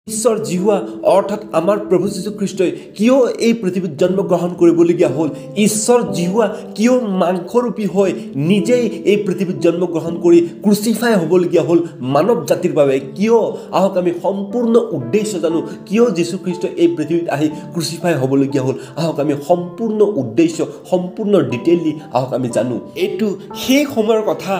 ঈশ্বৰ জিহুৱা অৰ্থাৎ আমাৰ প্ৰভু যীশু খ্ৰীষ্টই কিয় এই পৃথিৱীত জন্মগ্ৰহণ কৰিবলগীয়া হ'ল ঈশ্বৰ জিহুৱা কিয় মাংসৰূপী হৈ নিজেই এই পৃথিৱীত জন্মগ্ৰহণ কৰি ক্ৰুচিফাই হ'বলগীয়া হ'ল মানৱ জাতিৰ বাবে কিয় আহক আমি সম্পূৰ্ণ উদ্দেশ্য জানো কিয় যীশু খ্ৰীষ্ট এই পৃথিৱীত আহি ক্ৰুচিফাই হ'বলগীয়া হ'ল আহক আমি সম্পূৰ্ণ উদ্দেশ্য সম্পূৰ্ণ ডিটেইলি আহক আমি জানো এইটো সেই সময়ৰ কথা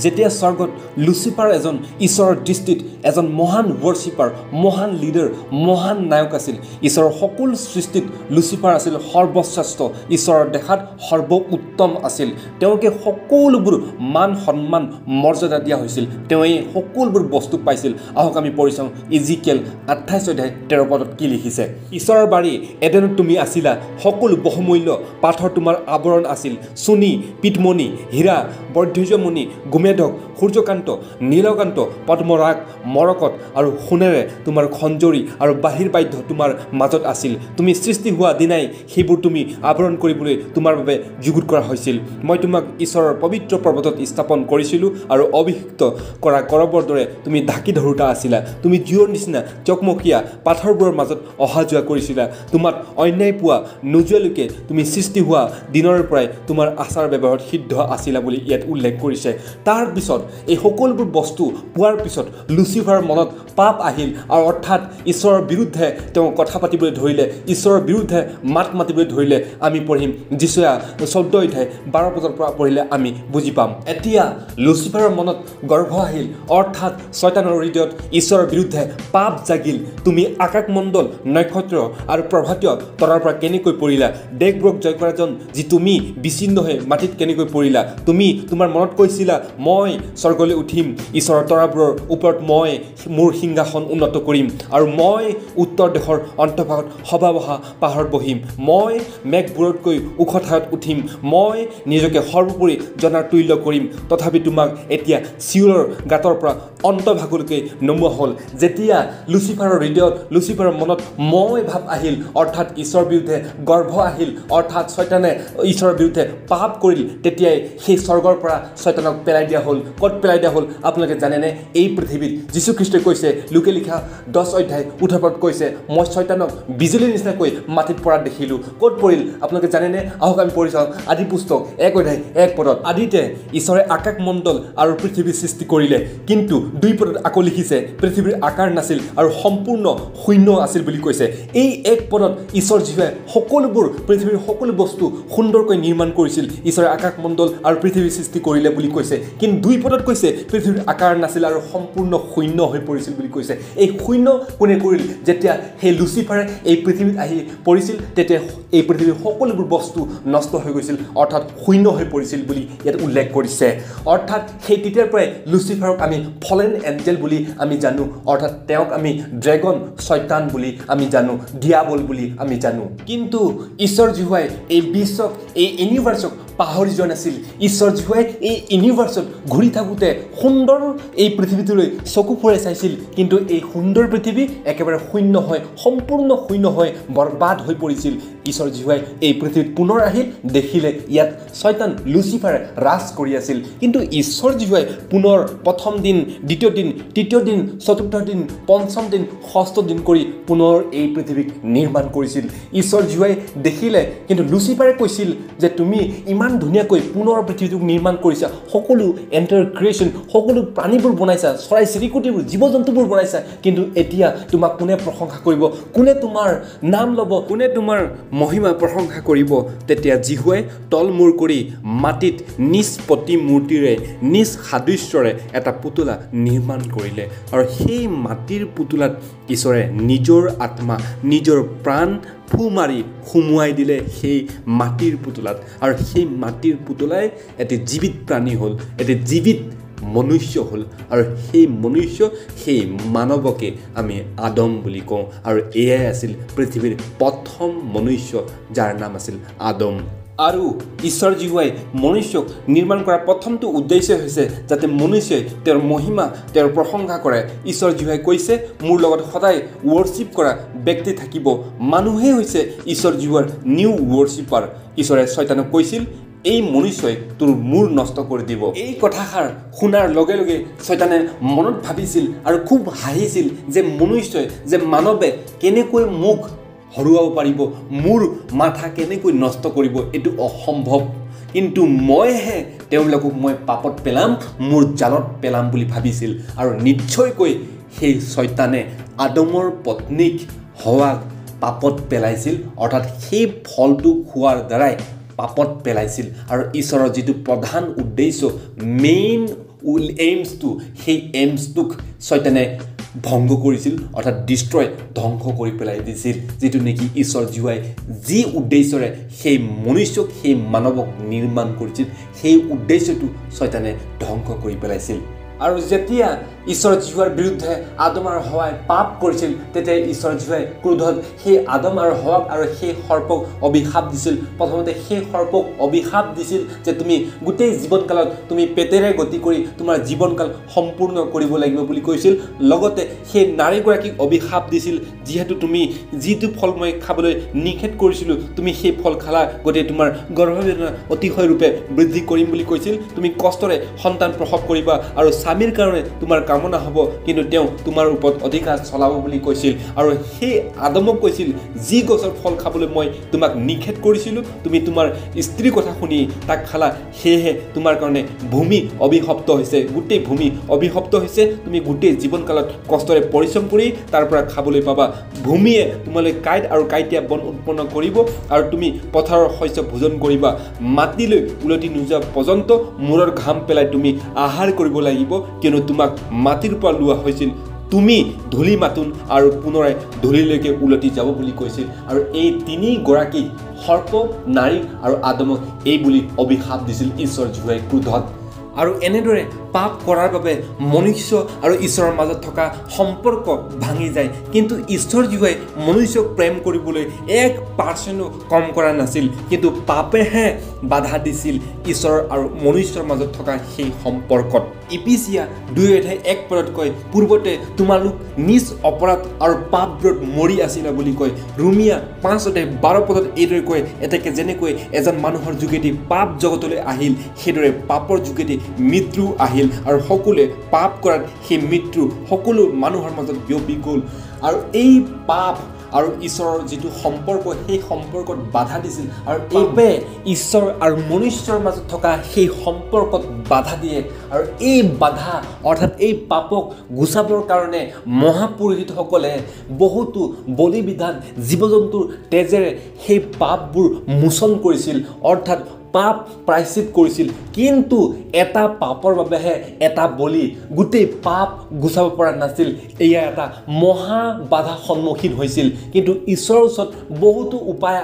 যেতিয়া স্বৰ্গত লুচিফাৰ এজন ঈশ্বৰৰ দৃষ্টিত এজন মহান ৱৰ্শ্বিপাৰ মহান লিডাৰ মহান নায়ক আছিল ঈশ্বৰৰ সকলো সৃষ্টিত লুচিফাৰ আছিল সৰ্বশ্ৰেষ্ঠ ঈশ্বৰৰ দেখাত সৰ্ব উত্তম আছিল তেওঁকে সকলোবোৰ মান সন্মান মৰ্যাদা দিয়া হৈছিল তেওঁ এই সকলোবোৰ বস্তু পাইছিল আহক আমি পঢ়ি চাওঁ ইজিকিয়েল 28 অধ্যায় 13 পদত কি লিখিছে ঈশ্বৰৰ বাৰী এডেনত তুমি আছিলা সকলো বহুমূল্য পাথৰ তোমাৰ আৱৰণ আছিল চুনি পিতমণি হীৰা বৈধৰ্যমণি মেধক সূৰ্যকান্ত নীলকান্ত পদ্মৰাগ মৰকত আৰু সোণেৰে তোমাৰ খঞ্জৰি আৰু বাহিৰ বাদ্য তোমাৰ মাজত আছিল তুমি সৃষ্টি হোৱা দিনাই সেইবোৰ তুমি আৱৰণ কৰিবলৈ তোমাৰ বাবে যুগুত কৰা হৈছিল মই তোমাক ঈশ্বৰৰ পবিত্ৰ পৰ্বতত স্থাপন কৰিছিলোঁ আৰু অভিষিক্ত কৰা কৰবৰ দৰে তুমি ঢাকি ধৰোঁতা আছিলা তুমি জীৱৰ নিচিনা চকমকীয়া পাথৰবোৰৰ মাজত অহা যোৱা কৰিছিলা তোমাক অন্যায় পোৱা নোযোৱালৈকে তুমি সৃষ্টি হোৱা দিনৰ পৰাই তোমাৰ আচাৰ ব্যৱহাৰত সিদ্ধ আছিলা বুলি ইয়াত উল্লেখ কৰিছে তাৰ পিছত এই সকলোবোৰ বস্তু পোৱাৰ পিছত লুচিফাৰৰ মনত পাপ আহিল আৰু অৰ্থাৎ ঈশ্বৰৰ বিৰুদ্ধে তেওঁ কথা পাতিবলৈ ধৰিলে ঈশ্বৰৰ বিৰুদ্ধে মাত মাতিবলৈ ধৰিলে আমি পঢ়িম যিচয়া 14 অধ্যায় 12 পদৰ পৰা পঢ়িলে আমি বুজি পাম এতিয়া লুচিফাৰৰ মনত গৰ্ভ আহিল অৰ্থাৎ শয়তানৰ হৃদয়ত ঈশ্বৰৰ বিৰুদ্ধে পাপ জাগিল তুমি আকাশমণ্ডল নক্ষত্ৰ আৰু প্ৰভাতীয় তৰাৰ পৰা কেনেকৈ পৰিলা দেশবোৰক জয় কৰাজন যি তুমি বিচ্ছিন্ন হৈ মাটিত কেনেকৈ পৰিলা তুমি তোমাৰ মনত কৈছিলা মই স্বৰ্গলৈ উঠিম ঈশ্বৰৰ তৰাবোৰৰ ওপৰত মই মোৰ সিংহাসন উন্নত কৰিম আৰু মই উত্তৰ দেশৰ অন্তৰ্ভাগত সভা বহা পাহাৰত বহিম মই মেঘবোৰতকৈ ওখ ঠাইত উঠিম মই নিজকে সৰ্বোপৰি জনাৰ তুল্য কৰিম তথাপি তোমাক এতিয়া চিউলৰ গাঁতৰ পৰা অন্তৰ্ভাগলৈকে নমোৱা হ'ল যেতিয়া লুচিফাৰৰ হৃদয়ত লুচিফাৰৰ মনত মই ভাৱ আহিল অৰ্থাৎ ঈশ্বৰৰ বিৰুদ্ধে গৰ্ভ আহিল অৰ্থাৎ শয়তানে ঈশ্বৰৰ বিৰুদ্ধে পাপ কৰিল তেতিয়াই সেই স্বৰ্গৰ পৰা শয়তানক পেলাই দিয়া হ'ল ক'ত পেলাই দিয়া হ'ল আপোনালোকে জানেনে এই পৃথিৱীত যীশু খ্ৰীষ্টই কৈছে লোকে লিখা 10 অধ্যায় 18 পদত কৈছে মই শয়তানক বিজুলীৰ নিচিনাকৈ মাটিত পৰা দেখিলোঁ ক'ত পৰিল আপোনালোকে জানেনে আহক আমি পঢ়ি চাওঁ আদি পুস্তক 1 অধ্যায় 1 পদত আদিতে ঈশ্বৰে আকাশমণ্ডল আৰু পৃথিৱী সৃষ্টি কৰিলে কিন্তু 2 পদত আকৌ লিখিছে পৃথিৱীৰ আকাৰ নাছিল আৰু সম্পূৰ্ণ শূন্য আছিল বুলি কৈছে এই 1 পদত ঈশ্বৰ জীৱে সকলোবোৰ পৃথিৱীৰ সকলো বস্তু সুন্দৰকৈ নিৰ্মাণ কৰিছিল ঈশ্বৰে আকাশমণ্ডল আৰু পৃথিৱী সৃষ্টি কৰিলে বুলি কৈছে কিন্তু 2 পদত কৈছে পৃথিৱীৰ আকাৰ নাছিল আৰু সম্পূৰ্ণ শূন্য হৈ পৰিছিল বুলি কৈছে এই শূন্য কোনে কৰিল যেতিয়া হে লুচিফাৰে এই পৃথিৱীত আহি পৰিছিল তেতিয়া এই পৃথিৱীৰ সকলোবোৰ বস্তু নষ্ট হৈ গৈছিল অৰ্থাৎ শূন্য হৈ পৰিছিল বুলি ইয়াত উল্লেখ কৰিছে অৰ্থাৎ সেই তেতিয়াৰ পৰাই লুচিফাৰক আমি ফলেন এঞ্জেল বুলি আমি জানো অৰ্থাৎ তেওঁক আমি ড্ৰেগন শয়তান বুলি আমি জানো ডিয়াবল বুলি আমি জানো কিন্তু ঈশ্বৰ জিহুৱাই এই বিশ্বক এই ইউনিভাৰ্ছক পাহৰি যোৱা নাছিল ঈশ্বৰ জিহুৱাই এই ইউনিভাৰ্ছত ঘূৰি থাকোঁতে সুন্দৰ এই পৃথিৱীটোলৈ চকু ফুৰাই চাইছিল কিন্তু এই সুন্দৰ পৃথিৱী একেবাৰে শূন্য হয় সম্পূৰ্ণ শূন্য হয় বৰবাদ হৈ পৰিছিল ঈশ্বৰ জিহুৱাই এই পৃথিৱীত পুনৰ আহিল দেখিলে ইয়াত শয়তান লুচিফাৰে ৰাজ কৰি আছিল কিন্তু ঈশ্বৰ জিহুৱাই পুনৰ প্ৰথম দিন দ্বিতীয় দিন তৃতীয় দিন চতুৰ্থ দিন পঞ্চম দিন ষষ্ঠ দিন কৰি পুনৰ এই পৃথিৱীক নিৰ্মাণ কৰিছিল ঈশ্বৰ জিহুৱাই দেখিলে কিন্তু লুচিফাৰে কৈছিল যে তুমি ইমান ধুনীয়াকৈ পুনৰ পৃথিৱীটোক নিৰ্মাণ কৰিছা সকলো এণ্টাৰ ক্ৰিয়েশ্যন সকলো প্ৰাণীবোৰ বনাইছা চৰাই চিৰিকটিবোৰ জীৱ জন্তুবোৰ বনাইছা কিন্তু এতিয়া তোমাক কোনে প্ৰশংসা কৰিব কোনে তোমাৰ নাম ল'ব কোনে তোমাৰ মহিমা প্ৰশংসা কৰিব তেতিয়া জিহুৱাই তলমূৰ কৰি মাটিত নিজ প্ৰতিমূৰ্তিৰে নিজ সাদৃশ্যৰে এটা পুতলা নিৰ্মাণ কৰিলে আৰু সেই মাটিৰ পুতলাত ঈশ্বৰে নিজৰ আত্মা নিজৰ প্ৰাণ ফু মাৰি সুমুৱাই দিলে সেই মাটিৰ পুতলাত আৰু সেই মাটিৰ পুতলাই এটি জীৱিত প্ৰাণী হ'ল এটি জীৱিত মনুষ্য হ'ল আৰু সেই মনুষ্য সেই মানৱকে আমি আদম বুলি কওঁ আৰু এয়াই আছিল পৃথিৱীৰ প্ৰথম মনুষ্য যাৰ নাম আছিল আদম আৰু ঈশ্বৰ জিহুৱাই মনুষ্যক নিৰ্মাণ কৰাৰ প্ৰথমটো উদ্দেশ্য হৈছে যাতে মনুষ্যই তেওঁৰ মহিমা তেওঁৰ প্ৰশংসা কৰে ঈশ্বৰ জিহুৱাই কৈছে মোৰ লগত সদায় ৱৰ্শ্বিপ কৰা ব্যক্তি থাকিব মানুহে হৈছে ঈশ্বৰ জিহুৱাৰ নিউ ৱৰ্শ্বিপাৰ ঈশ্বৰে শয়তানক কৈছিল এই মনুষ্যই তোৰ মূৰ নষ্ট কৰি দিব। এই কথাষাৰ শুনাৰ লগে লগে শয়তানে মনত ভাবিছিল আৰু খুব হাঁহিছিল যে মনুষ্যই যে মানৱে কেনেকৈ মোক হৰুৱাব পাৰিব, মোৰ মাথা কেনেকৈ নষ্ট কৰিব, এইটো অসম্ভৱ। কিন্তু মইহে তেওঁলোকক মই পাপত পেলাম, মোৰ জালত পেলাম বুলি ভাবিছিল। আৰু নিশ্চয়কৈ সেই শয়তানে আদমৰ পত্নীক হৱাক পাপত পেলাইছিল, অৰ্থাৎ সেই ফলটো খোৱাৰ দ্বাৰাই পাপত পেলাইছিল। আৰু ঈশ্বৰৰ যিটো প্ৰধান উদ্দেশ্য, মেইন এইমছটো, সেই এইমছটোক শয়তানে ভংগ কৰিছিল, অৰ্থাৎ ডিষ্ট্ৰয়, ধ্বংস কৰি পেলাই দিছিল। যিটো নেকি ঈশ্বৰ জীৱাই যি উদ্দেশ্যৰে সেই মনুষ্যক, সেই মানৱক নিৰ্মাণ কৰিছিল, সেই উদ্দেশ্যটো শয়তানে ধ্বংস কৰি পেলাইছিল। আৰু যেতিয়া ঈশ্বৰ জীৱাৰ বিৰুদ্ধে আদম আৰু হৱাই পাপ কৰিছিল, তেতিয়া ঈশ্বৰ জীৱাই ক্ৰোধত সেই আদম আৰু হৱাক আৰু সেই সৰ্পক অভিশাপ দিছিল। প্ৰথমতে সেই সৰ্পক অভিশাপ দিছিল যে তুমি গোটেই জীৱনকালত তুমি পেটেৰে গতি কৰি তোমাৰ জীৱনকাল সম্পূৰ্ণ কৰিব লাগিব বুলি কৈছিল। লগতে সেই নাৰীগৰাকীক অভিশাপ দিছিল, যিহেতু তুমি যিটো ফল মই খাবলৈ নিষেধ কৰিছিলোঁ, তুমি সেই ফল খালা, গতিকে তোমাৰ গৰ্ভবেদনা অতিশয় ৰূপে বৃদ্ধি কৰিম বুলি কৈছিল। তুমি কষ্টৰে সন্তান প্ৰসৱ কৰিবা আৰু স্বামীৰ কাৰণে তোমাৰ কামনা হ'ব, কিন্তু তেওঁ তোমাৰ ওপৰত অধিকাৰ চলাব বুলি কৈছিল। আৰু সেই আদমক কৈছিল, যি গছৰ ফল খাবলৈ মই তোমাক নিষেধ কৰিছিলোঁ, তুমি তোমাৰ স্ত্ৰীৰ কথা শুনি তাক খালা, সেয়েহে তোমাৰ কাৰণে ভূমি অভিশপ্ত হৈছে, গোটেই ভূমি অভিশপ্ত হৈছে। তুমি গোটেই জীৱনকালত কষ্টৰে পৰিশ্ৰম কৰি তাৰ পৰা খাবলৈ পাবা। ভূমিয়ে তোমালৈ কাঁইট আৰু কাঁইটীয়া বন উৎপন্ন কৰিব আৰু তুমি পথাৰৰ শস্য ভোজন কৰিবা। মাটিলৈ উলটি নোযোৱা পৰ্যন্ত মূৰৰ ঘাম পেলাই তুমি আহাৰ কৰিব লাগিব, কিয়নো তোমাক মাটিৰ পৰা লোৱা হৈছিল, তুমি ধূলি মাতুন আৰু পুনৰাই ধূলিলৈকে উলটি যাব বুলি কৈছিল। আৰু এই তিনিগৰাকী সৰ্প, নাৰী আৰু আদমক এই বুলি অভিশাপ দিছিল ঈশ্বৰ জীৱাই ক্ৰোধত। আৰু এনেদৰে পাপ কৰাৰ বাবে মনুষ্য আৰু ঈশ্বৰৰ মাজত থকা সম্পৰ্ক ভাঙি যায়। কিন্তু ঈশ্বৰ জীৱাই মনুষ্যক প্ৰেম কৰিবলৈ 1% কম কৰা নাছিল, কিন্তু পাপেহে বাধা দিছিল ঈশ্বৰ আৰু মনুষ্যৰ মাজত থকা সেই সম্পৰ্কত। ইফিচিয়া 2:1 কয়, পূৰ্বতে তোমালোক নিজ অপৰাধ আৰু পাপবোৰত মৰি আছিলা বুলি কয়। ৰোমিয়া 5:12 এইদৰে কয়, এতেকে যেনেকৈ এজন মানুহৰ যোগেদি পাপ জগতলৈ আহিল, সেইদৰে পাপৰ যোগেদি মৃত্যু আহিল, আৰু সকলোৱে পাপ কৰাত সেই মৃত্যু সকলো মানুহৰ মাজত বিয়পি গ'ল। আৰু এই পাপ আৰু ঈশ্বৰৰ যিটো সম্পৰ্ক, সেই সম্পৰ্কত বাধা দিছিল। আৰু পাপে ঈশ্বৰ আৰু মনুষ্যৰ মাজত থকা সেই সম্পৰ্কত বাধা দিয়ে। আৰু এই বাধা অৰ্থাৎ এই পাপক গুচাবৰ কাৰণে মহাপুৰোহিতসকলে বহুতো বলি বিধান, জীৱ জন্তুৰ তেজেৰে সেই পাপবোৰ মোচন কৰিছিল, অৰ্থাৎ পাপ প্ৰায়শ্চিত কৰিছিল। কিন্তু এটা পাপৰ বাবেহে এটা বলি গোটেই পাপ গুচাব পৰা নাছিল। এয়া এটা মহা বাধা সন্মুখীন হৈছিল। কিন্তু ঈশ্বৰৰ ওচৰত বহুতো উপায়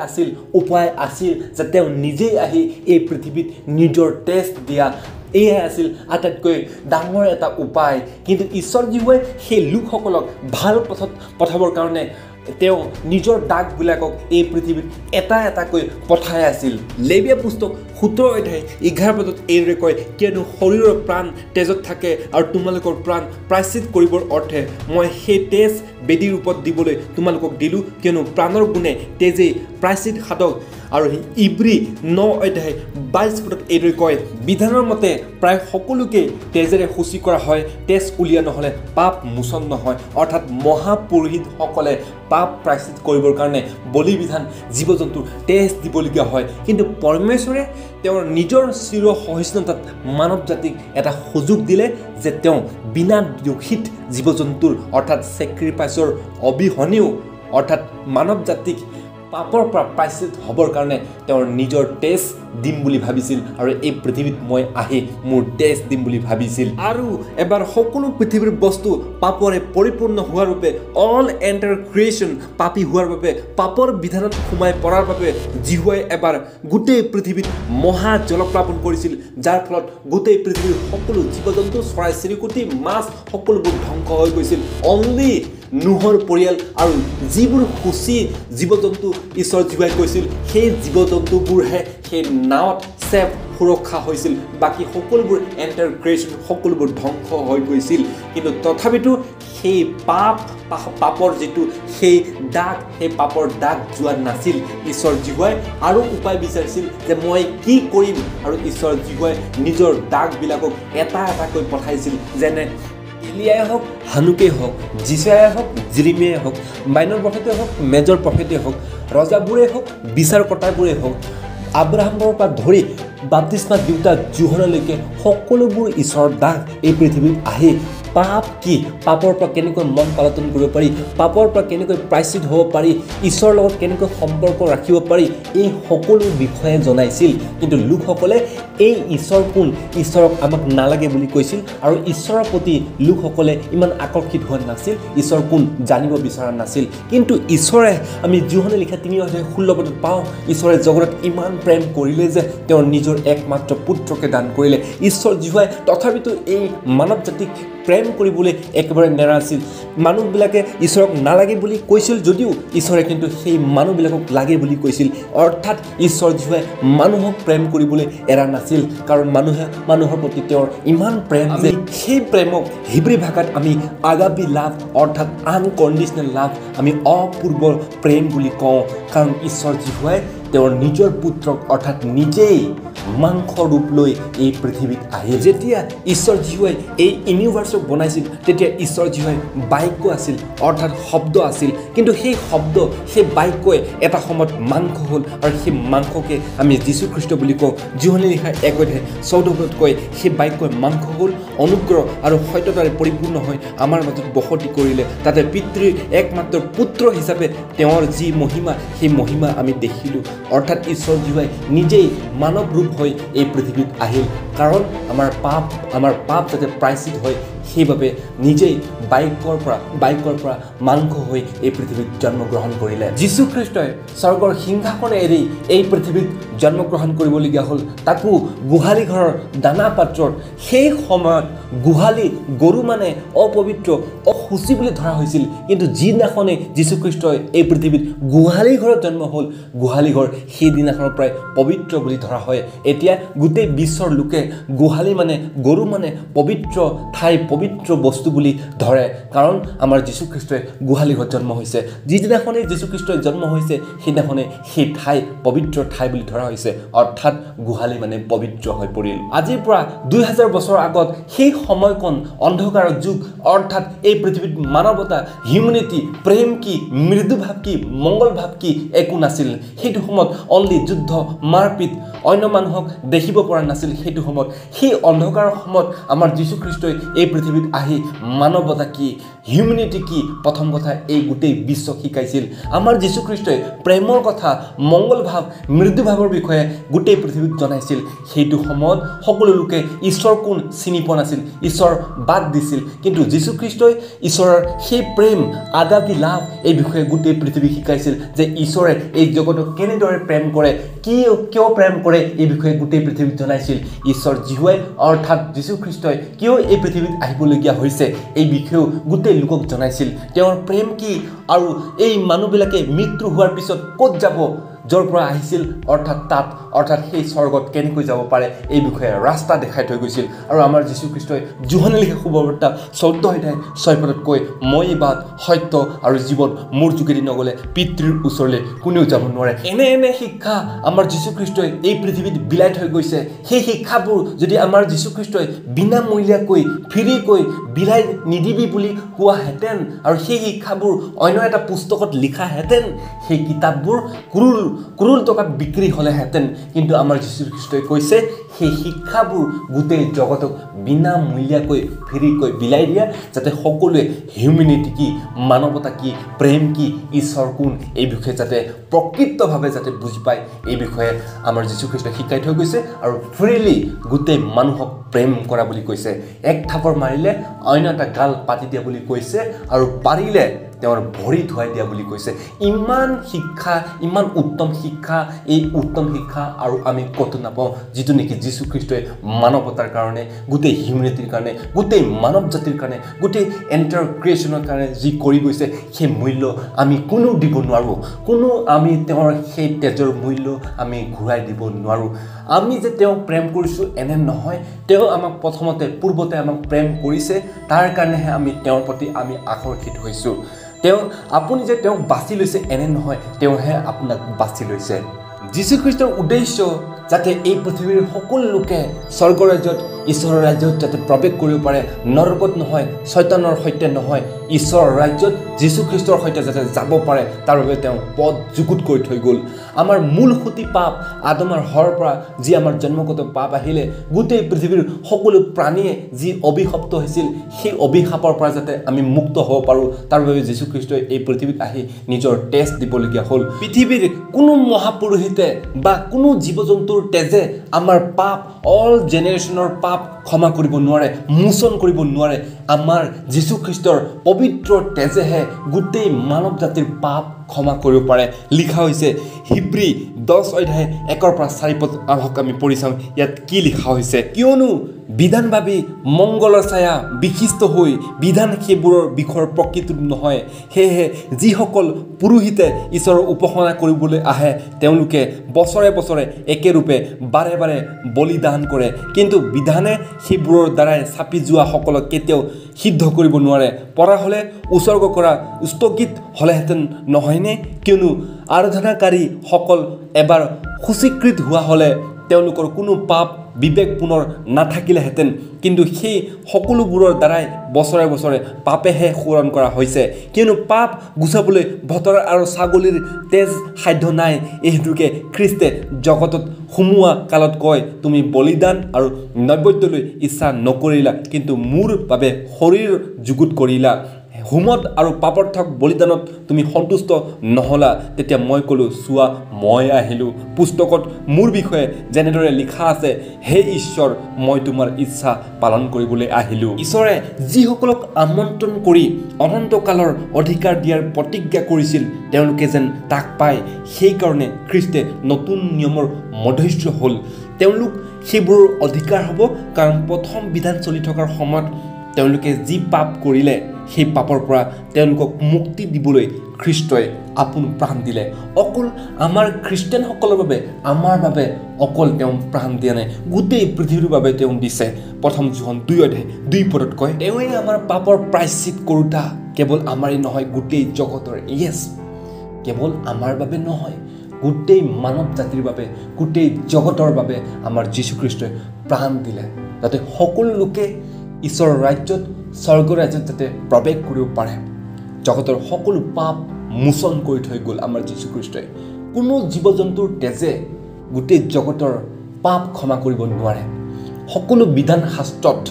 আছিল যে তেওঁ নিজেই আহি এই পৃথিৱীত নিজৰ তেজ দিয়া। এয়াই আছিল আটাইতকৈ ডাঙৰ এটা উপায়। কিন্তু ঈশ্বৰ জীৱাই সেই লোকসকলক ভাল পথত পঠাবৰ কাৰণে তেওঁ নিজৰ দাগবিলাকক এই পৃথিৱীত এটা এটাকৈ পঠাই আছিল। লেবীয়া পুস্তক 17:11 এইদৰে কয়, কিয়নো শৰীৰৰ প্ৰাণ তেজত থাকে আৰু তোমালোকৰ প্ৰাণ প্ৰায়শ্চিত কৰিবৰ অৰ্থে মই সেই তেজ বেদীৰ ওপৰত দিবলৈ তোমালোকক দিলোঁ, কিয়নো প্ৰাণৰ গুণে তেজেই প্ৰায়শ্চিত সাধক। আৰু ইব্ৰী 9:22 এইদৰে কয়, বিধানৰ মতে প্ৰায় সকলোকে তেজেৰে শুচি কৰা হয়, তেজ উলিওৱা নহ'লে পাপ মোচন নহয়। অৰ্থাৎ মহাপুৰোহিতসকলে পাপ প্ৰায়শ্চিত কৰিবৰ কাৰণে বলি বিধান, জীৱ জন্তুৰ তেজ দিবলগীয়া হয়। কিন্তু পৰমেশ্বৰে তেওঁৰ নিজৰ চিৰ সহিষ্ণুতাত মানৱ জাতিক এটা সুযোগ দিলে যে তেওঁ বিনা দোষিত জীৱ জন্তুৰ অৰ্থাৎ ছেক্ৰিফাইচৰ অবিহনেও অৰ্থাৎ মানৱ জাতিক পাপৰ পৰা প্ৰায়শ্চিত হ'বৰ কাৰণে তেওঁৰ নিজৰ তেজ দিম বুলি ভাবিছিল। আৰু এই পৃথিৱীত মই আহি মোৰ তেজ দিম বুলি ভাবিছিল। আৰু এবাৰ সকলো পৃথিৱীৰ বস্তু পাপৰে পৰিপূৰ্ণ হোৱাৰ বাবে, অল এণ্টাৰ ক্ৰিয়েশ্যন পাপী হোৱাৰ বাবে, পাপৰ বিধানত সোমাই পৰাৰ বাবে জিহুৱাই এবাৰ গোটেই পৃথিৱীত মহা জলপ্লাৱন কৰিছিল, যাৰ ফলত গোটেই পৃথিৱীৰ সকলো জীৱ জন্তু, চৰাই চিৰিকটি, মাছ সকলোবোৰ ধ্বংস হৈ গৈছিল। অনলি নোহৰ পৰিয়াল আৰু যিবোৰ সুচী জীৱ জন্তু ঈশ্বৰ জীৱাই কৈছিল, সেই জীৱ জন্তুবোৰহে সেই নাৱত ছেফ সুৰক্ষা হৈছিল। বাকী সকলোবোৰ এণ্টাৰ ক্ৰিয়েশ্যন সকলোবোৰ ধ্বংস হৈ গৈছিল। কিন্তু তথাপিতো সেই পাপৰ যিটো সেই দাগ সেই পাপৰ দাগ যোৱা নাছিল ঈশ্বৰ জীহুৱাই আৰু উপায় বিচাৰিছিল যে মই কি কৰিম আৰু ঈশ্বৰ জীহুৱাই নিজৰ দাগবিলাকক এটা এটাকৈ পঠাইছিল যেনে এলিয়াই হওক হানুকেই হওক জিচাই হওক জিৰিমিয়াই হওক মাইনৰ প্ৰফেটে হওক মেজৰ প্ৰফেটে হওক ৰজাবোৰে হওক বিচাৰকৰ্তাবোৰে হওক আব্ৰাহামৰ পৰা ধৰি বাপ্তিস্মা দেউতা জোহনলৈকে সকলোবোৰ ঈশ্বৰৰ দাগ এই পৃথিৱীত আহি পাপ কি পাপৰ পৰা কেনেকৈ মন পালন কৰিব পাৰি পাপৰ পৰা কেনেকৈ প্ৰায়শ্চিত হ'ব পাৰি ঈশ্বৰৰ লগত কেনেকৈ সম্পৰ্ক ৰাখিব পাৰি এই সকলো বিষয়ে জনাইছিল কিন্তু লোকসকলে এই ঈশ্বৰ কোন ঈশ্বৰক আমাক নালাগে বুলি কৈছিল আৰু ঈশ্বৰৰ প্ৰতি লোকসকলে ইমান আকৰ্ষিত হোৱা নাছিল ঈশ্বৰ কোন জানিব বিচৰা নাছিল কিন্তু ঈশ্বৰে আমি জোহনে লিখা 3:16 পদত পাওঁ ঈশ্বৰে জগতত ইমান প্ৰেম কৰিলে যে তেওঁৰ নিজৰ একমাত্ৰ পুত্ৰকে দান কৰিলে ঈশ্বৰ জীহুৱাই তথাপিতো এই মানৱ জাতিক প্ৰেম কৰিবলৈ একেবাৰে নেৰাছিল মানুহবিলাকে ঈশ্বৰক নালাগে বুলি কৈছিল যদিও ঈশ্বৰে কিন্তু সেই মানুহবিলাকক লাগে বুলি কৈছিল অৰ্থাৎ ঈশ্বৰ জীহুৱাই মানুহক প্ৰেম কৰিবলৈ এৰা নাছিল কাৰণ মানুহৰ প্ৰতি তেওঁৰ ইমান প্ৰেম যে সেই প্ৰেমক হিব্ৰী ভাষাত আমি আগাপী লাভ অৰ্থাৎ আনকণ্ডিশ্যনেল লাভ আমি অপূৰ্ব প্ৰেম বুলি কওঁ কাৰণ ঈশ্বৰ জীহুৱাই তেওঁৰ নিজৰ পুত্ৰক অৰ্থাৎ নিজেই মাংস ৰূপ লৈ এই পৃথিৱীত আহে যেতিয়া ঈশ্বৰ জীহুৱাই এই ইউনিভাৰ্ছক বনাইছিল তেতিয়া ঈশ্বৰ জীহুৱাই বাক্য আছিল অৰ্থাৎ শব্দ আছিল কিন্তু সেই শব্দ সেই বাক্যই এটা সময়ত মাংস হ'ল আৰু সেই মাংসকে আমি যীশুখ্ৰীষ্ট বুলি কওঁ জোহনে লিখা 1:14 পদত কয় সেই বাক্যই মাংস হ'ল অনুগ্ৰহ আৰু সত্যতাৰে পৰিপূৰ্ণ হৈ আমাৰ মাজত বসতি কৰিলে তাতে পিতৃৰ একমাত্ৰ পুত্ৰ হিচাপে তেওঁৰ যি মহিমা সেই মহিমা আমি দেখিলোঁ অৰ্থাৎ ঈশ্বৰ জীহুৱাই নিজেই মানৱ ৰূপ হৈ এই পৃথিৱীত আহিল কাৰণ আমাৰ পাপ যাতে প্ৰায়শ্চিত হয় সেইবাবে নিজেই বাক্যৰ পৰা মাংস হৈ এই পৃথিৱীত জন্মগ্ৰহণ কৰিলে যীশুখ্ৰীষ্টই স্বৰ্গৰ সিংহাসন এৰি এই পৃথিৱীত জন্মগ্ৰহণ কৰিবলগীয়া হ'ল তাকো গোহালি ঘৰৰ দানা পাত্ৰত সেই সময়ত গোহালি গৰু মানে অপবিত্ৰ অশুচি বুলি ধৰা হৈছিল কিন্তু যিদিনাখনে যীশুখ্ৰীষ্টই এই পৃথিৱীত গোহালি ঘৰত জন্ম হ'ল গোহালি ঘৰ সেইদিনাখনৰ পৰাই পবিত্ৰ বুলি ধৰা হয় এতিয়া গোটেই বিশ্বৰ লোকে গোহালি মানে গৰু মানে পবিত্ৰ ঠাই পবিত্ৰ বস্তু বুলি ধৰে কাৰণ আমাৰ যীশুখ্ৰীষ্টই গোহালি ঘৰত জন্ম হৈছে যিদিনাখনে যীশুখ্ৰীষ্টই জন্ম হৈছে সেইদিনাখনে সেই ঠাই পবিত্ৰ ঠাই বুলি ধৰা হৈছে অৰ্থাৎ গোহালি মানে পবিত্ৰ হৈ পৰিল আজিৰ পৰা 2000 বছৰ আগত সেই সময়কণ অন্ধকাৰৰ যুগ অৰ্থাৎ এই পৃথিৱীত মানৱতা হিউমেনিটি প্ৰেম কি মৃদু ভাৱ কি মংগল ভাৱ কি একো নাছিল সেইটো সময়ত অনলি যুদ্ধ মাৰপিট অন্য মানুহক দেখিব পৰা নাছিল সেইটো সময়ত সেই অন্ধকাৰৰ সময়ত আমাৰ যীশুখ্ৰীষ্টই এই পৃথিৱীত আহি মানৱতা কি হিউমেনিটি কি প্ৰথম কথা এই গোটেই বিশ্বক শিকাইছিল আমাৰ যীশুখ্ৰীষ্টই প্ৰেমৰ কথা মংগল ভাৱ মৃদু ভাৱৰ বিষয়ে গোটেই পৃথিৱীক জনাইছিল সেইটো সময়ত সকলো লোকে ঈশ্বৰ কোন চিনি পোৱা নাছিল ঈশ্বৰ বাদ দিছিল কিন্তু যীশুখ্ৰীষ্টই ঈশ্বৰৰ সেই প্ৰেম আগাপী লাভ এই বিষয়ে গোটেই পৃথিৱীক শিকাইছিল যে ঈশ্বৰে এই জগতক কেনেদৰে প্ৰেম কৰে কিয় প্ৰেম কৰে এই বিষয়ে গোটেই পৃথিৱীক জনাইছিল ঈশ্বৰ জীহুৱাই অৰ্থাৎ যীশুখ্ৰীষ্টই কিয় এই পৃথিৱীত আহিবলগীয়া হৈছে এই বিষয়েও গোটেই লোকক জনাইছিল তেওঁৰ প্ৰেম কি আৰু এই মানুহবিলাকে মৃত্যু হোৱাৰ পিছত ক'ত যাব য'ৰ পৰা আহিছিল অৰ্থাৎ সেই স্বৰ্গত কেনেকৈ যাব পাৰে এই বিষয়ে ৰাস্তা দেখাই থৈ গৈছিল আৰু আমাৰ যীশুখ্ৰীষ্টই জোহনে লিখা সুবাৰ্তা 14:6 পদত কয় মই বাট সত্য আৰু জীৱন মোৰ যোগেদি নগ'লে পিতৃৰ ওচৰলৈ কোনেও যাব নোৱাৰে এনে শিক্ষা আমাৰ যীশুখ্ৰীষ্টই এই পৃথিৱীত বিলাই থৈ গৈছে সেই শিক্ষাবোৰ যদি আমাৰ যীশুখ্ৰীষ্টই বিনামূলীয়াকৈ ফ্ৰীকৈ বিলাই নিদিবি বুলি কোৱাহেঁতেন আৰু সেই শিক্ষাবোৰ অন্য এটা পুস্তকত লিখাহেঁতেন সেই কিতাপবোৰ কুৰুল টকাত বিক্ৰী হ'লেহেঁতেন কিন্তু আমাৰ যীশুখ্ৰীষ্টই কৈছে সেই শিক্ষাবোৰ গোটেই জগতক বিনামূলীয়াকৈ ফ্ৰীকৈ বিলাই দিয়া যাতে সকলোৱে হিউমেনিটি কি মানৱতা কি প্ৰেম কি ঈশ্বৰ কোন এই বিষয়ে যাতে প্ৰকৃতভাৱে যাতে বুজি পায় এই বিষয়ে আমাৰ যীশুখ্ৰীষ্টই শিকাই থৈ গৈছে আৰু ফ্ৰীলি গোটেই মানুহক প্ৰেম কৰা বুলি কৈছে এক থাপৰ মাৰিলে অন্য এটা গাল পাতি দিয়া বুলি কৈছে আৰু পাৰিলে তেওঁৰ ভৰি ধুৱাই দিয়া বুলি কৈছে ইমান শিক্ষা ইমান উত্তম শিক্ষা এই উত্তম শিক্ষা আৰু আমি কত নাপাওঁ যিটো নেকি যীশু খ্ৰীষ্টই মানৱতাৰ কাৰণে গোটেই হিউমেনিটিৰ কাৰণে গোটেই মানৱ জাতিৰ কাৰণে গোটেই এণ্টাৰ ক্ৰিয়েশ্যনৰ কাৰণে যি কৰি গৈছে সেই মূল্য আমি কোনো দিব নোৱাৰো কোনো আমি তেওঁৰ সেই তেজৰ মূল্য আমি ঘূৰাই দিব নোৱাৰো আমি যে তেওঁ প্ৰেম কৰিছো এনে নহয় তেওঁ আমাক প্ৰথমতে পূৰ্বতে আমাক প্ৰেম কৰিছে তাৰ কাৰণেহে আমি তেওঁৰ প্ৰতি আমি আকৰ্ষিত হৈছো তেওঁ আপুনি যে তেওঁক বাছি লৈছে এনে নহয় তেওঁহে আপোনাক বাছি লৈছে যীশু খ্ৰীষ্টৰ উদ্দেশ্য যাতে এই পৃথিৱীৰ সকলো লোকে স্বৰ্গ ৰাজ্যত ঈশ্বৰৰ ৰাজ্যত যাতে প্ৰৱেশ কৰিব পাৰে নৰকত নহয় শয়তানৰ সৈতে নহয় ঈশ্বৰৰ ৰাজ্যত যীশু খ্ৰীষ্টৰ সৈতে যাতে যাব পাৰে তাৰ বাবে তেওঁ পথ যুগুত কৰি থৈ গ'ল আমাৰ মূল খুঁটি পাপ আদমৰ হৰৰ পৰা যি আমাৰ জন্মগত পাপ আহিলে গোটেই পৃথিৱীৰ সকলো প্ৰাণীয়ে যি অভিশপ্ত হৈছিল সেই অভিশাপৰ পৰা যাতে আমি মুক্ত হ'ব পাৰোঁ তাৰ বাবে যীশু খ্ৰীষ্টই এই পৃথিৱীত আহি নিজৰ তেজ দিবলগীয়া হ'ল পৃথিৱীৰ কোনো মহাপুৰুষিতে বা কোনো জীৱ জন্তুৰ তেজে আমাৰ পাপ অল জেনেৰেশ্যনৰ পাপ ক্ষমা কৰিব নোৱাৰে মোচন কৰিব নোৱাৰে আমাৰ যীশু খ্ৰীষ্টৰ পবিত্ৰ তেজেহে গোটেই মানৱ জাতিৰ পাপ ক্ষমা কৰিব পাৰে লিখা হৈছে হিব্ৰী 10 অধ্যায় 1 পৰা 4 পদ আমি পঢ়ি চাম ইয়াত কি লিখা হৈছে কিয়নো বিধানভাৱে মংগলৰ ছায়া বিশিষ্ট হৈ বিধান সেইবোৰৰ বিষয়ৰ প্ৰকৃত নহয় সেয়েহে যিসকল পুৰোহিতে ঈশ্বৰৰ উপাসনা কৰিবলৈ আহে তেওঁলোকে বছৰে বছৰে একেৰূপে বাৰে বাৰে বলিদান কৰে কিন্তু বিধানে সেইবোৰৰ দ্বাৰাই চাপি যোৱা সকলক কেতিয়াও সিদ্ধ কৰিব নোৱাৰে পৰা হ'লে উৎসৰ্গ কৰা স্থগিত হ'লেহেঁতেন নহয়নে কিয়নো আৰাধনাকাৰী সকল এবাৰ সূচীকৃত হোৱা হ'লে তেওঁলোকৰ কোনো পাপ বিবেক পুনৰ নাথাকিলেহেঁতেন কিন্তু সেই সকলোবোৰৰ দ্বাৰাই বছৰে বছৰে পাপেহে সোৰণ কৰা হৈছে কিয়নো পাপ গুচাবলৈ ভতৰা আৰু ছাগলীৰ তেজ সাধ্য নাই এই হেতুকে খ্ৰীষ্টে জগতত সোমোৱা কালত কয় তুমি বলিদান আৰু নৈবেদ্যলৈ ইচ্ছা নকৰিলা কিন্তু মোৰ বাবে শৰীৰ যুগুত কৰিলা হোমত আৰু পাপৰ্থক বলিদানত তুমি সন্তুষ্ট নহলা তেতিয়া মই ক'লো চোৱা মই আহিলোঁ পুস্তকত মোৰ বিষয়ে যেনেদৰে লিখা আছে হে ঈশ্বৰ মই তোমাৰ ইচ্ছা পালন কৰিবলৈ আহিলোঁ ঈশ্বৰে যিসকলক আমন্ত্ৰণ কৰি অনন্তকালৰ অধিকাৰ দিয়াৰ প্ৰতিজ্ঞা কৰিছিল তেওঁলোকে যেন তাক পায় সেইকাৰণে খ্ৰীষ্টে নতুন নিয়মৰ মধ্যস্থ হ'ল তেওঁলোক সেইবোৰৰ অধিকাৰ হ'ব কাৰণ প্ৰথম বিধান চলি থকাৰ সময়ত তেওঁলোকে যি পাপ কৰিলে সেই পাপৰ পৰা তেওঁলোকক মুক্তি দিবলৈ খ্ৰীষ্টই আপোন প্ৰাণ দিলে অকল আমাৰ খ্ৰীষ্টানসকলৰ বাবে আমাৰ বাবে অকল তেওঁ প্ৰাণ দিয়া নাই গোটেই পৃথিৱীৰ বাবে তেওঁ দিছে প্ৰথম যোহন 2 অধ্যায় 2 পদত কয় তেওঁৱে আমাৰ পাপৰ প্ৰায়শ্চিত কৰোঁতা কেৱল আমাৰেই নহয় গোটেই জগতৰ ইয়েছ কেৱল আমাৰ বাবে নহয় গোটেই মানৱ জাতিৰ বাবে গোটেই জগতৰ বাবে আমাৰ যীশু খ্ৰীষ্টই প্ৰাণ দিলে যাতে সকলো লোকে ঈশ্বৰৰ ৰাজ্যত স্বৰ্গ ৰাজ্যত যাতে প্ৰৱেশ কৰিব পাৰে জগতৰ সকলো পাপ মোচন কৰি থৈ গ'ল আমাৰ যীশু খ্ৰীষ্টই কোনো জীৱ জন্তুৰ তেজে গোটেই জগতৰ পাপ ক্ষমা কৰিব নোৱাৰে সকলো বিধান শাস্ত্ৰত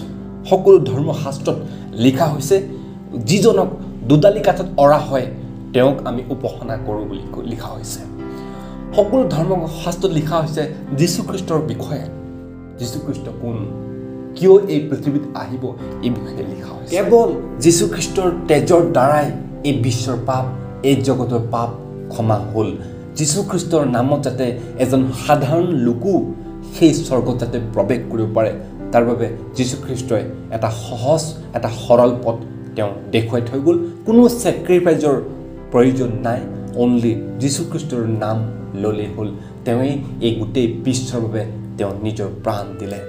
সকলো ধৰ্ম শাস্ত্ৰত লিখা হৈছে যিজনক দুডালি কাঠত অৰা হয় তেওঁক আমি উপাসনা কৰোঁ বুলি লিখা হৈছে সকলো ধৰ্ম শাস্ত্ৰত লিখা হৈছে যীশু খ্ৰীষ্টৰ বিষয়ে যীশু খ্ৰীষ্ট কোন কিয় এই পৃথিৱীত আহিব এই বিষয়ে লিখা হৈছে কেৱল যীশু খ্ৰীষ্টৰ তেজৰ দ্বাৰাই এই বিশ্বৰ পাপ এই জগতৰ পাপ ক্ষমা হ'ল যীশু খ্ৰীষ্টৰ নামত যাতে এজন সাধাৰণ লোকো সেই স্বৰ্গত যাতে প্ৰৱেশ কৰিব পাৰে তাৰ বাবে যীশু খ্ৰীষ্টই এটা সহজ এটা সৰল পথ তেওঁ দেখুৱাই থৈ গ'ল কোনো চেক্ৰিফাইজৰ প্ৰয়োজন নাই অনলি যীশু খ্ৰীষ্টৰ নাম ল'লেই হ'ল তেওঁই এই গোটেই বিশ্বৰ বাবে তেওঁ নিজৰ প্ৰাণ দিলে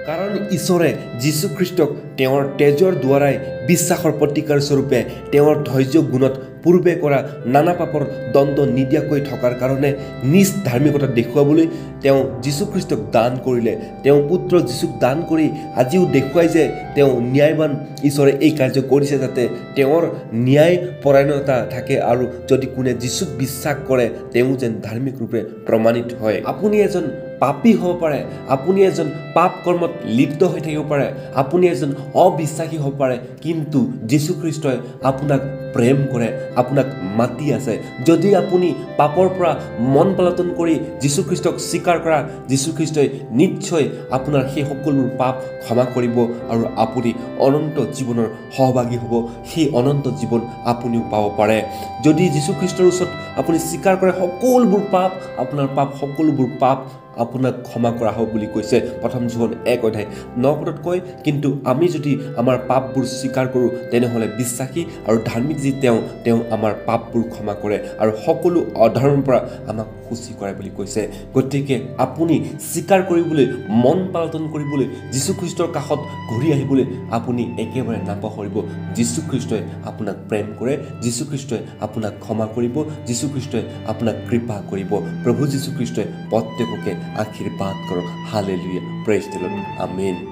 কাৰণ ঈশ্বৰে যীশু খ্ৰীষ্টক তেওঁৰ তেজৰ দ্বাৰাই বিশ্বাসৰ প্ৰতিকাৰ স্বৰূপে তেওঁৰ ধৈৰ্য গুণত পূৰ্বে কৰা নানা পাপৰ দণ্ড নিদিয়াকৈ থকাৰ কাৰণে নিজ ধাৰ্মিকতা দেখুৱাবলৈ তেওঁ যীশু খ্ৰীষ্টক দান কৰিলে তেওঁ পুত্ৰ যীশুক দান কৰি আজিও দেখুৱাই যে তেওঁ ন্যায়বান ঈশ্বৰে এই কাৰ্য কৰিছে যাতে তেওঁৰ ন্যায় পৰায়ণতা থাকে আৰু যদি কোনে যীশুক বিশ্বাস কৰে তেওঁ যেন ধাৰ্মিক ৰূপে প্ৰমাণিত হয় আপুনি এজন পাপী হ'ব পাৰে আপুনি এজন পাপ কৰ্মত লিপ্ত হৈ থাকিব পাৰে আপুনি এজন অবিশ্বাসী হ'ব পাৰে কিন্তু যীশু খ্ৰীষ্টই আপোনাক প্ৰেম কৰে, আপোনাক মাতি আছে। যদি আপুনি পাপৰ পৰা মন পলায়ন কৰি যীশুখ্ৰীষ্টক স্বীকাৰ কৰা, যীশুখ্ৰীষ্টই নিশ্চয় আপোনাৰ সেই সকলোবোৰ পাপ ক্ষমা কৰিব আৰু আপুনি অনন্ত জীৱনৰ সহভাগী হ'ব। সেই অনন্ত জীৱন আপুনিও পাব পাৰে। যদি যীশুখ্ৰীষ্টৰ ওচৰত আপুনি স্বীকাৰ কৰে সকলোবোৰ পাপ, আপোনাৰ পাপ সকলোবোৰ পাপ আপোনাক ক্ষমা কৰা হ'ব বুলি কৈছে 1 জোহন 1:9 কয়, কিন্তু আমি যদি আমাৰ পাপবোৰ স্বীকাৰ কৰোঁ তেনেহ'লে বিশ্বাসী আৰু ধাৰ্মিক যি তেওঁ আমাৰ পাপবোৰ ক্ষমা কৰে আৰু সকলো অধৰ্মৰ পৰা আমাক সূচী কৰে বুলি কৈছে। গতিকে আপুনি স্বীকাৰ কৰিবলৈ, মন পালন কৰিবলৈ, যীশুখ্ৰীষ্টৰ কাষত ঘূৰি আহিবলৈ আপুনি একেবাৰে নাপাহৰিব। যীশুখ্ৰীষ্টই আপোনাক প্ৰেম কৰে, যীশুখ্ৰীষ্টই আপোনাক ক্ষমা কৰিব, যীশুখ্ৰীষ্টই আপোনাক কৃপা কৰিব। প্ৰভু যীশুখ্ৰীষ্টই প্ৰত্যেককে আশীৰ্বাদ কৰক। হালেলুয়া, প্ৰেইজ দি লৰ্ড, আমেন।